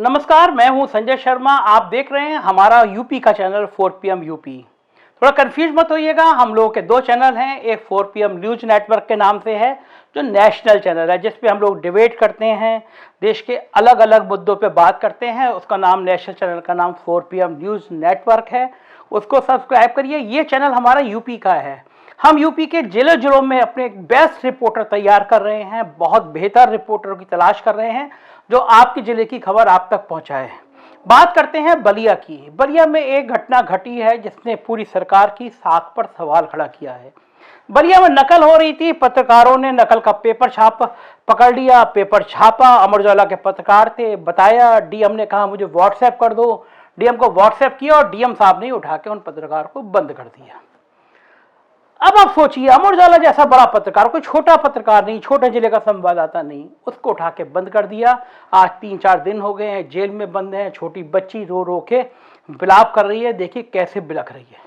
नमस्कार, मैं हूं संजय शर्मा। आप देख रहे हैं हमारा यूपी का चैनल 4PM यूपी। थोड़ा कंफ्यूज मत होइएगा, हम लोगों के दो चैनल हैं। एक 4PM न्यूज़ नेटवर्क के नाम से है जो नेशनल चैनल है, जिस पे हम लोग डिबेट करते हैं, देश के अलग अलग मुद्दों पे बात करते हैं। उसका नाम नेशनल चैनल का नाम 4PM न्यूज़ नेटवर्क है, उसको सब्सक्राइब करिए। ये चैनल हमारा यूपी का है। हम यूपी के जिले जिलों में अपने बेस्ट रिपोर्टर तैयार कर रहे हैं, बहुत बेहतर रिपोर्टरों की तलाश कर रहे हैं जो आपके जिले की खबर आप तक पहुंचाए। बात करते हैं बलिया की। बलिया में एक घटना घटी है जिसने पूरी सरकार की साख पर सवाल खड़ा किया है। बलिया में नकल हो रही थी, पत्रकारों ने नकल का पेपर छाप पकड़ लिया, पेपर छापा। अमर उजाला के पत्रकार थे, बताया, डीएम ने कहा मुझे व्हाट्सएप कर दो, डीएम को व्हाट्सएप किया और डीएम साहब ने उठा के उन पत्रकार को बंद कर दिया। अब आप सोचिए, अमर उजाला जैसा बड़ा पत्रकार, कोई छोटा पत्रकार नहीं, छोटे जिले का संवाददाता नहीं, उसको उठा के बंद कर दिया। आज 3-4 दिन हो गए हैं, जेल में बंद है। छोटी बच्ची रो रो के विलाप कर रही है, देखिए कैसे बिलख रही है।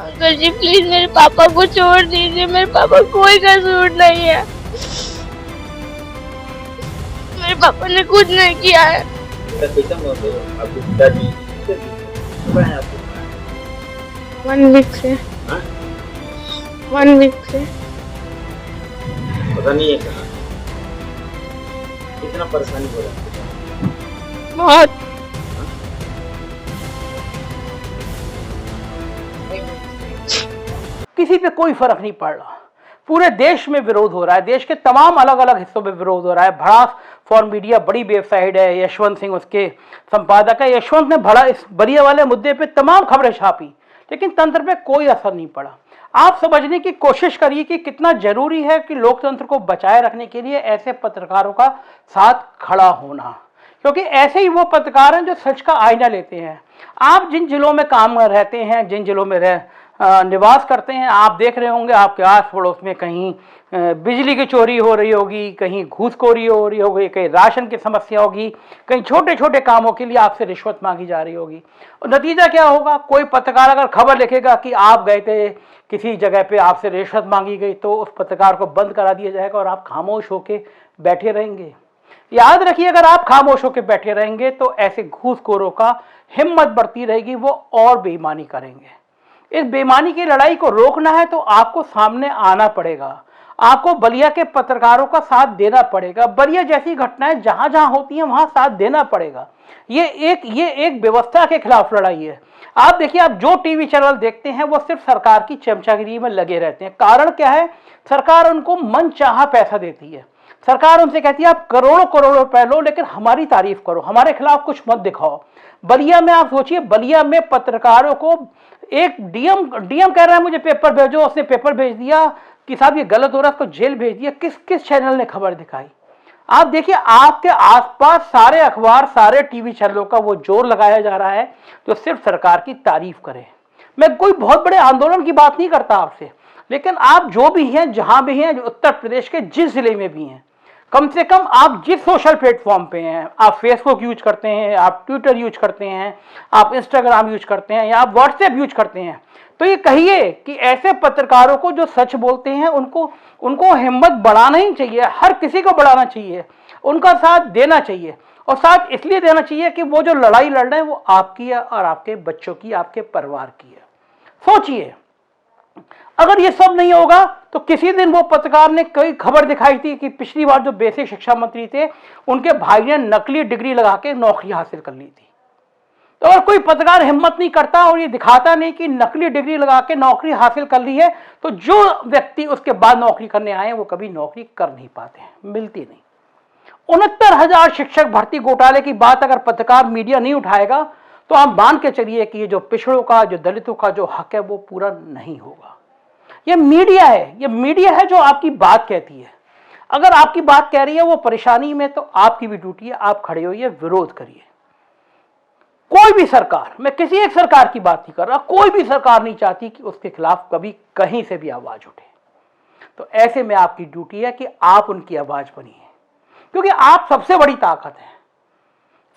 अंकल जी प्लीज मेरे पापा को छोड़ दीजिए, मेरे पापा कोई कसूर नहीं है, मेरे पापा ने कुछ नहीं किया है। वन वीक से पता नहीं है कहाँ कितना परेशानी हो रहा है। बहुत। किसी पे कोई फर्क नहीं पड़ रहा, पूरे देश में विरोध हो रहा है, देश के तमाम अलग अलग हिस्सों में विरोध हो रहा है। भड़ास फॉर मीडिया बड़ी वेबसाइट है, यशवंत सिंह उसके संपादक है। यशवंत ने भड़ा इस बलिया वाले मुद्दे पे तमाम खबरें छापी, लेकिन तंत्र पे कोई असर नहीं पड़ा। आप समझने की कोशिश करिए कि कितना जरूरी है कि लोकतंत्र को बचाए रखने के लिए ऐसे पत्रकारों का साथ खड़ा होना, क्योंकि ऐसे ही वो पत्रकार हैं जो सच का आईना लेते हैं। आप जिन जिलों में काम रहते हैं, जिन जिलों में निवास करते हैं, आप देख रहे होंगे आपके आस पड़ोस में कहीं बिजली की चोरी हो रही होगी, कहीं घूसखोरी हो रही होगी, कहीं राशन की समस्या होगी, कहीं छोटे छोटे कामों के लिए आपसे रिश्वत मांगी जा रही होगी। और नतीजा क्या होगा? कोई पत्रकार अगर खबर लिखेगा कि आप गए थे किसी जगह पे, आपसे रिश्वत मांगी गई, तो उस पत्रकार को बंद करा दिया जाएगा और आप खामोश होकर बैठे रहेंगे। याद रखिए, अगर आप खामोश होकर बैठे रहेंगे तो ऐसे घूसखोरों का हिम्मत बढ़ती रहेगी, वो और बेईमानी करेंगे। इस बेईमानी की लड़ाई को रोकना है तो आपको सामने आना पड़ेगा, आपको बलिया के पत्रकारों का साथ देना पड़ेगा। बलिया जैसी घटनाएं जहां जहां होती हैं वहां साथ देना पड़ेगा। ये एक व्यवस्था के खिलाफ लड़ाई है। आप देखिए, आप जो टीवी चैनल देखते हैं वो सिर्फ सरकार की चमचागिरी में लगे रहते हैं। कारण क्या है? सरकार उनको मनचाहा पैसा देती है। सरकार उनसे कहती है आप करोड़ों करोड़ों रुपए लो, लेकिन हमारी तारीफ करो, हमारे खिलाफ कुछ मत दिखाओ। बलिया में आप सोचिए, बलिया में पत्रकारों को एक डीएम कह रहा है मुझे पेपर भेजो, उसने पेपर भेज दिया कि साहब ये गलत हो रहा है, उसको जेल भेज दिया। किस चैनल ने खबर दिखाई? आप देखिए, आपके आसपास सारे अखबार, सारे टीवी चैनलों का वो जोर लगाया जा रहा है जो सिर्फ सरकार की तारीफ करे। मैं कोई बहुत बड़े आंदोलन की बात नहीं करता आपसे, लेकिन आप जो भी हैं, जहां भी हैं, उत्तर प्रदेश के जिस जिले में भी हैं, कम से कम आप जिस सोशल प्लेटफॉर्म पे हैं, आप फेसबुक यूज करते हैं, आप ट्विटर यूज करते हैं, आप इंस्टाग्राम यूज करते हैं, या आप व्हाट्सएप यूज करते हैं, तो ये कहिए कि ऐसे पत्रकारों को जो सच बोलते हैं उनको हिम्मत बढ़ाना ही चाहिए। हर किसी को बढ़ाना चाहिए, उनका साथ देना चाहिए। और साथ इसलिए देना चाहिए कि वो जो लड़ाई लड़ रहे हैं वो आपकी है और आपके बच्चों की, आपके परिवार की है। सोचिए, अगर ये सब नहीं होगा तो किसी दिन वो पत्रकार ने कई खबर दिखाई थी कि पिछली बार जो बेसिक शिक्षा मंत्री थे उनके भाई ने नकली डिग्री लगा के नौकरी हासिल कर ली थी। तो अगर कोई पत्रकार हिम्मत नहीं करता और ये दिखाता नहीं कि नकली डिग्री लगा के नौकरी हासिल कर ली है, तो जो व्यक्ति उसके बाद नौकरी करने आए वो कभी नौकरी कर नहीं पाते हैं, मिलती नहीं। 69,000 शिक्षक भर्ती घोटाले की बात अगर पत्रकार मीडिया नहीं उठाएगा तो आप मान के चलिए कि ये जो पिछड़ों का, जो दलितों का जो हक है वो पूरा नहीं होगा। ये मीडिया है, ये मीडिया है जो आपकी बात कहती है। अगर आपकी बात कह रही है वो परेशानी में, तो आपकी भी ड्यूटी है, आप खड़े होइए, विरोध करिए। कोई भी सरकार, मैं किसी एक सरकार की बात नहीं कर रहा, कोई भी सरकार नहीं चाहती कि उसके खिलाफ कभी कहीं से भी आवाज उठे। तो ऐसे में आपकी ड्यूटी है कि आप उनकी आवाज बनिए, क्योंकि आप सबसे बड़ी ताकत है।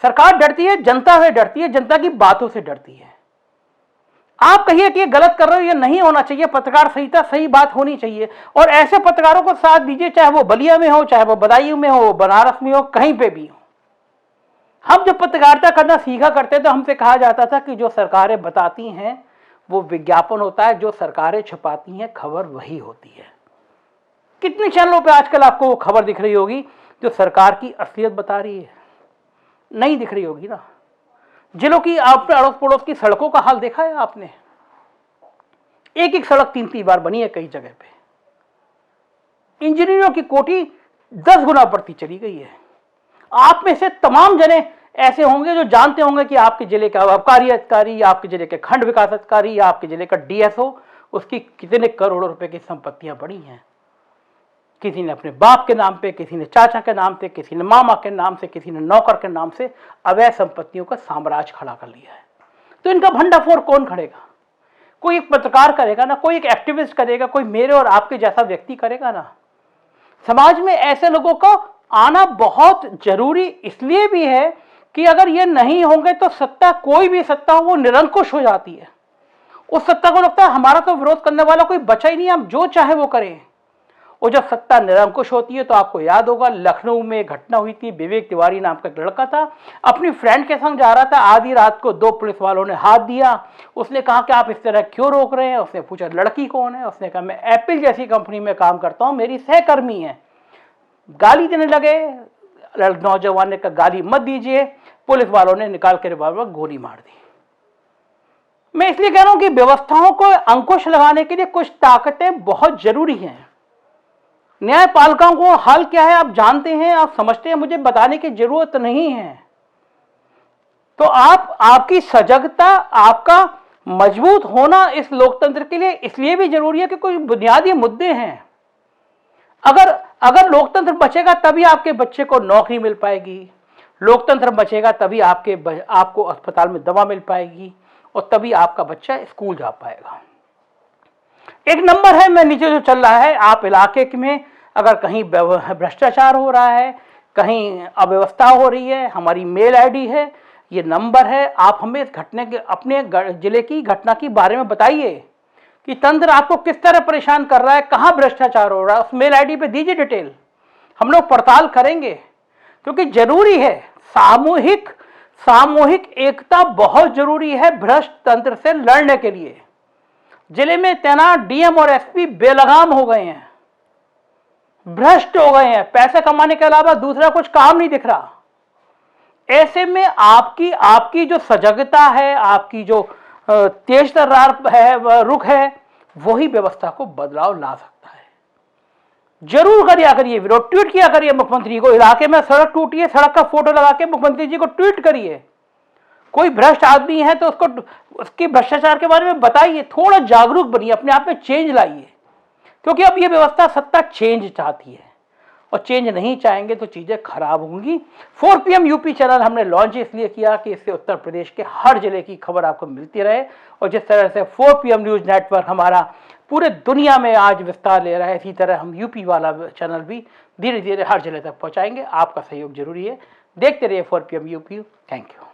सरकार डरती है, जनता से डरती है, जनता की बातों से डरती है। आप कहिए कि ये गलत कर रहे हो, ये नहीं होना चाहिए, पत्रकार संहिता सही बात होनी चाहिए, और ऐसे पत्रकारों को साथ दीजिए, चाहे वो बलिया में हो, चाहे वो बदायूं में हो, बनारस में हो, कहीं पे भी हो। हम जब पत्रकारिता करना सीखा करते तो हमसे कहा जाता था कि जो सरकारें बताती हैं वो विज्ञापन होता है, जो सरकारें छुपाती हैं खबर वही होती है। कितने चैनलों पे आजकल आपको वो खबर दिख रही होगी जो सरकार की असलियत बता रही है? नहीं दिख रही होगी ना। जिलों की आपने अड़ोस पड़ोस की सड़कों का हाल देखा है आपने? एक एक सड़क 3-3 बार बनी है कई जगह पे। इंजीनियरों की कोटी 10 गुना बढ़ती चली गई है। आप में से तमाम जने ऐसे होंगे जो जानते होंगे कि आपके जिले का आबकारी अधिकारी, आपके जिले के खंड विकास अधिकारी या आपके जिले का डीएसओ, उसकी कितने करोड़ों रुपए की संपत्तियां बढ़ी हैं। किसी ने अपने बाप के नाम पे, किसी ने चाचा के नाम पे, किसी ने मामा के नाम से, किसी ने नौकर के नाम से अवैध संपत्तियों का साम्राज्य खड़ा कर लिया है। तो इनका भंडाफोड़ कौन करेगा? कोई एक पत्रकार करेगा ना, कोई एक एक्टिविस्ट करेगा, कोई मेरे और आपके जैसा व्यक्ति करेगा ना। समाज में ऐसे लोगों का आना बहुत जरूरी इसलिए भी है कि अगर ये नहीं होंगे तो सत्ता, कोई भी सत्ता हो, वो निरंकुश हो जाती है। उस सत्ता को लगता है हमारा तो विरोध करने वाला कोई बचा ही नहीं, हम जो चाहे वो करें। और जब सत्ता निरंकुश होती है तो आपको याद होगा लखनऊ में घटना हुई थी। विवेक तिवारी नाम का एक लड़का था, अपनी फ्रेंड के संग जा रहा था, आधी रात को 2 पुलिस वालों ने हाथ दिया। उसने कहा कि आप इस तरह क्यों रोक रहे हैं? उसने पूछा लड़की कौन है? उसने कहा मैं एप्पल जैसी कंपनी में काम करता हूं, मेरी सहकर्मी है। गाली देने लगे। नौजवान ने कहा गाली मत दीजिए। पुलिस वालों ने निकाल के रिवॉल्वर गोली मार दी। मैं इसलिए कह रहा हूं कि व्यवस्थाओं को अंकुश लगाने के लिए कुछ ताकतें बहुत जरूरी हैं। न्यायपालिकाओं को हल क्या है आप जानते हैं, आप समझते हैं, मुझे बताने की जरूरत नहीं है। तो आपकी सजगता, आपका मजबूत होना इस लोकतंत्र के लिए इसलिए भी जरूरी है कि कुछ बुनियादी मुद्दे हैं। अगर लोकतंत्र बचेगा तभी आपके बच्चे को नौकरी मिल पाएगी, लोकतंत्र बचेगा तभी आपको अस्पताल में दवा मिल पाएगी, और तभी आपका बच्चा स्कूल जा पाएगा। एक नंबर है मैं नीचे जो चल रहा है, आप इलाके में अगर कहीं भ्रष्टाचार हो रहा है, कहीं अव्यवस्था हो रही है, हमारी मेल आईडी है, ये नंबर है। आप हमें इस घटने के, अपने जिले की घटना के बारे में बताइए कि तंत्र आपको किस तरह परेशान कर रहा है, कहां भ्रष्टाचार हो रहा है, उस मेल आईडी पे दीजिए डिटेल। हम लोग पड़ताल करेंगे, क्योंकि जरूरी है सामूहिक एकता बहुत जरूरी है भ्रष्ट तंत्र से लड़ने के लिए। जिले में तैनात डीएम और एसपी बेलगाम हो गए हैं, भ्रष्ट हो गए हैं, पैसे कमाने के अलावा दूसरा कुछ काम नहीं दिख रहा। ऐसे में आपकी जो सजगता है, आपकी जो तेज तर्रार है, रुख है, वही व्यवस्था को बदलाव ला सकता है। जरूर करिए विरोध, ट्वीट किया करिए मुख्यमंत्री को। इलाके में सड़क टूटी है, सड़क का फोटो लगा के मुख्यमंत्री जी को ट्वीट करिए। कोई भ्रष्ट आदमी है तो उसके भ्रष्टाचार के बारे में बताइए, थोड़ा जागरूक बनिए, अपने आप में चेंज लाइए। क्योंकि अब ये व्यवस्था सत्ता चेंज चाहती है, और चेंज नहीं चाहेंगे तो चीजें खराब होंगी। 4 PM यूपी चैनल हमने लॉन्च इसलिए किया कि इससे उत्तर प्रदेश के हर जिले की खबर आपको मिलती रहे, और जिस तरह से 4 PM न्यूज नेटवर्क हमारा पूरे दुनिया में आज विस्तार ले रहा है, इसी तरह हम यूपी वाला चैनल भी धीरे धीरे हर जिले तक पहुंचाएंगे। आपका सहयोग जरूरी है। देखते रहिए 4 PM यूपी। Thank you.